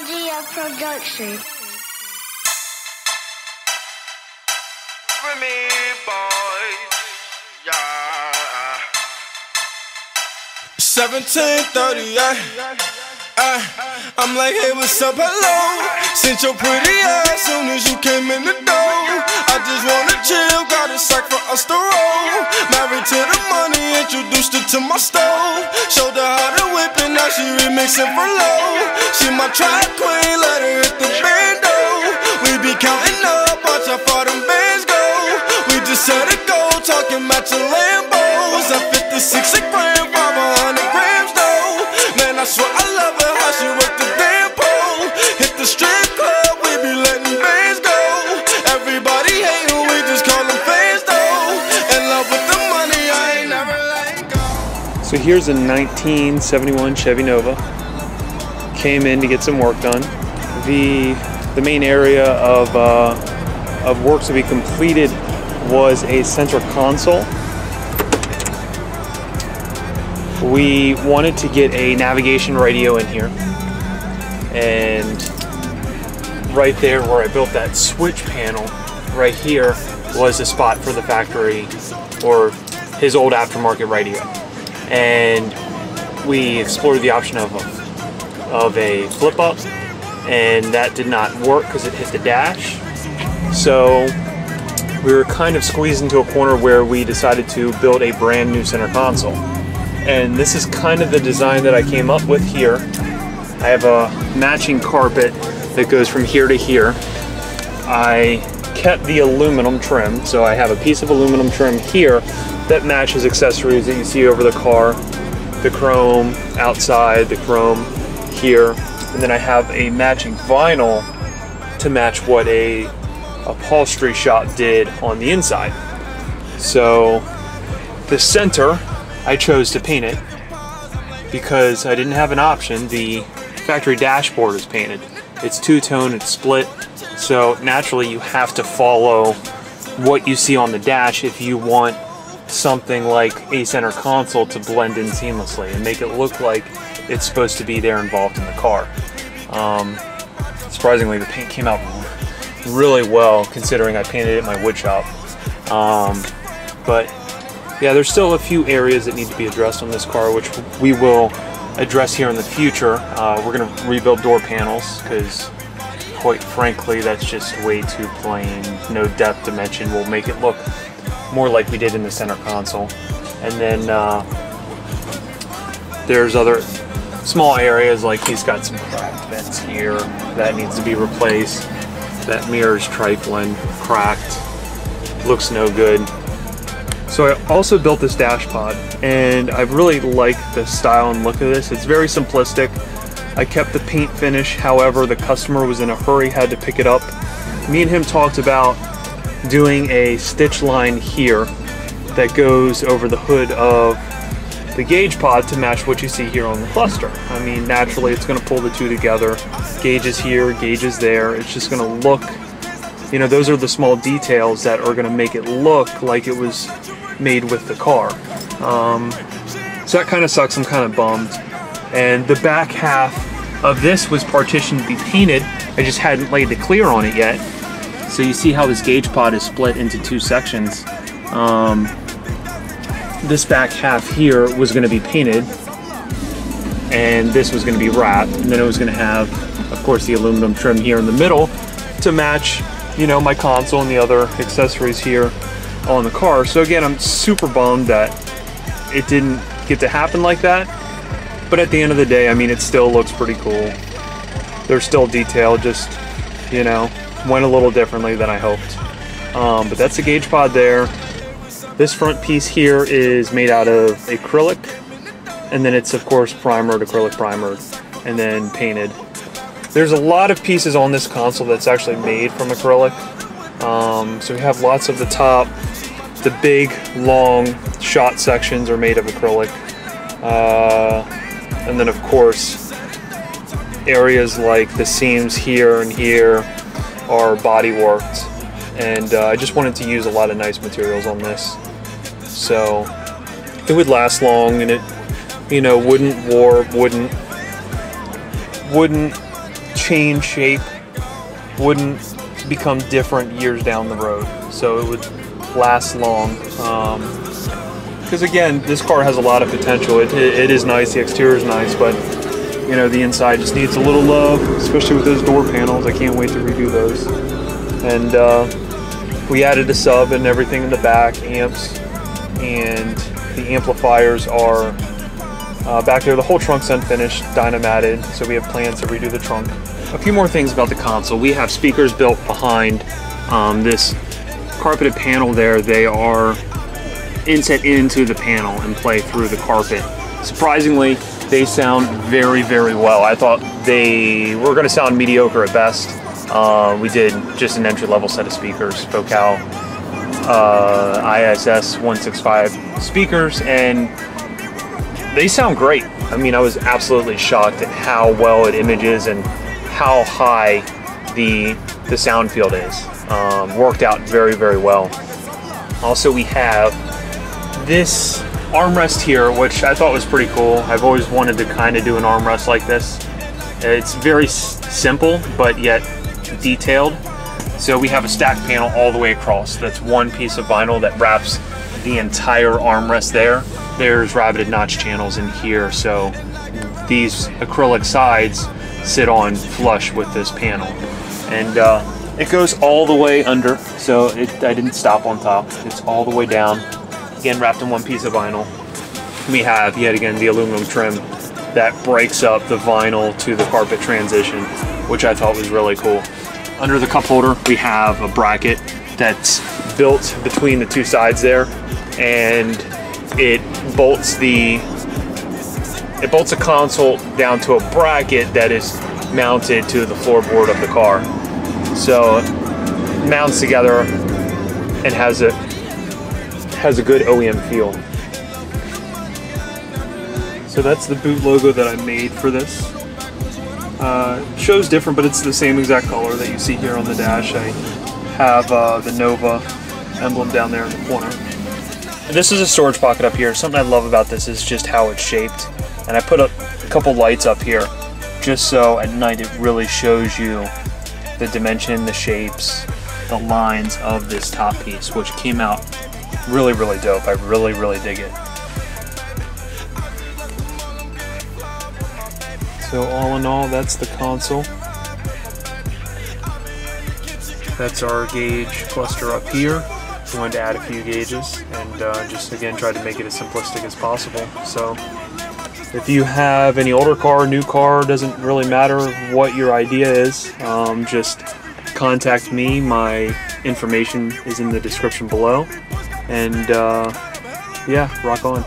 Idea Production. For me, boys, yeah. 1738. I'm like, hey, what's up, hello? Sent your pretty ass soon as you came in the door. I just wanna chill, got a sack for us to roll. Married to the money, introduced her to my stove. Showed her how to whip it, now she remixing for low. She my track queen, let her hit the bando. We be counting up, watch how far them bands go. We just set it go, talking matching Lambos. At 56 a gram, 500 grams though. Man, I swear I love her, how she work the damn pole. Hit the strip club, we be letting bands go. Everybody hate her, we just call them fans though. In love with the money, I ain't never letting go. So here's a 1971 Chevy Nova. Came in to get some work done. The main area of work to be completed was a center console. We wanted to get a navigation radio in here, and right there where I built that switch panel right here was a spot for the factory or his old aftermarket radio, and we explored the option of a flip up, and that did not work because it hit the dash. So we were kind of squeezed into a corner where we decided to build a brand new center console. And this is kind of the design that I came up with here. I have a matching carpet that goes from here to here. I kept the aluminum trim, so I have a piece of aluminum trim here that matches accessories that you see over the car. The chrome outside, the chrome here. And then I have a matching vinyl to match what a upholstery shop did on the inside. So the center, I chose to paint it because I didn't have an option. The factory dashboard is painted. It's two-tone, it's split, so naturally you have to follow what you see on the dash if you want something like a center console to blend in seamlessly and make it look like it's supposed to be there involved in the car. Surprisingly, the paint came out really well considering I painted it in my wood shop. But yeah, there's still a few areas that need to be addressed on this car, which we will address here in the future. We're going to rebuild door panels because, quite frankly, that's just way too plain. No depth dimension will make it look more like we did in the center console. And then there's other small areas, like he's got some cracked vents here that needs to be replaced. That mirror's trifling, cracked, looks no good. So I also built this dash pod, and I really like the style and look of this. It's very simplistic. I kept the paint finish, however, the customer was in a hurry, had to pick it up. Me and him talked about doing a stitch line here that goes over the hood of the gauge pod to match what you see here on the cluster. I mean, naturally it's going to pull the two together. Gauges here, gauges there. It's just going to look, you know, those are the small details that are going to make it look like it was made with the car. So that kind of sucks. I'm kind of bummed. And the back half of this was partitioned to be painted. I just hadn't laid the clear on it yet. So you see how this gauge pod is split into two sections. This back half here was going to be painted, and this was going to be wrapped, and then it was going to have, of course, the aluminum trim here in the middle to match, you know, my console and the other accessories here on the car. So again, I'm super bummed that it didn't get to happen like that, but at the end of the day, I mean, it still looks pretty cool. There's still detail, just, you know, went a little differently than I hoped. But that's the gauge pod there. This front piece here is made out of acrylic, and then it's of course primered, acrylic primered, and then painted. There's a lot of pieces on this console that's actually made from acrylic. So we have lots of the top, the big long shot sections are made of acrylic. And then of course areas like the seams here and here are body worked. And I just wanted to use a lot of nice materials on this, so it would last long, and it, you know, wouldn't warp, wouldn't chain shape wouldn't become different years down the road, so it would last long. Because again, this car has a lot of potential. It is nice, the exterior is nice, but you know, the inside just needs a little love, especially with those door panels. I can't wait to redo those. And we added a sub and everything in the back, amps, and the amplifiers are back there. The whole trunk's unfinished, dynamatted, so we have plans to redo the trunk. A few more things about the console. We have speakers built behind this carpeted panel there. They are inset into the panel and play through the carpet. Surprisingly, they sound very, very well. I thought they were going to sound mediocre at best. We did just an entry-level set of speakers, Focal ASE 165 speakers, and they sound great. I mean, I was absolutely shocked at how well it images and how high the sound field is. Worked out very, very well. Also, we have this armrest here, which I thought was pretty cool. I've always wanted to kind of do an armrest like this. It's very simple, but yet detailed. So we have a stack panel all the way across. That's one piece of vinyl that wraps the entire armrest there. There's rabbited notch channels in here, so these acrylic sides sit on flush with this panel. And it goes all the way under, so I didn't stop on top. It's all the way down. Again, wrapped in one piece of vinyl. We have, yet again, the aluminum trim that breaks up the vinyl to the carpet transition, which I thought was really cool. Under the cup holder, we have a bracket that's built between the two sides there, and it bolts the console down to a bracket that is mounted to the floorboard of the car. So it mounts together and has a good OEM feel. So that's the boot logo that I made for this. Shows different, but it's the same exact color that you see here on the dash. I have the Nova emblem down there in the corner. This is a storage pocket up here. Something I love about this is just how it's shaped. And I put a couple lights up here just so at night it really shows you the dimension, the shapes, the lines of this top piece, which came out really, really dope. I really, really dig it. So all in all, that's the console. That's our gauge cluster up here. We wanted to add a few gauges and just again try to make it as simplistic as possible. So if you have any older car, new car, doesn't really matter what your idea is, just contact me. My information is in the description below. And yeah, rock on.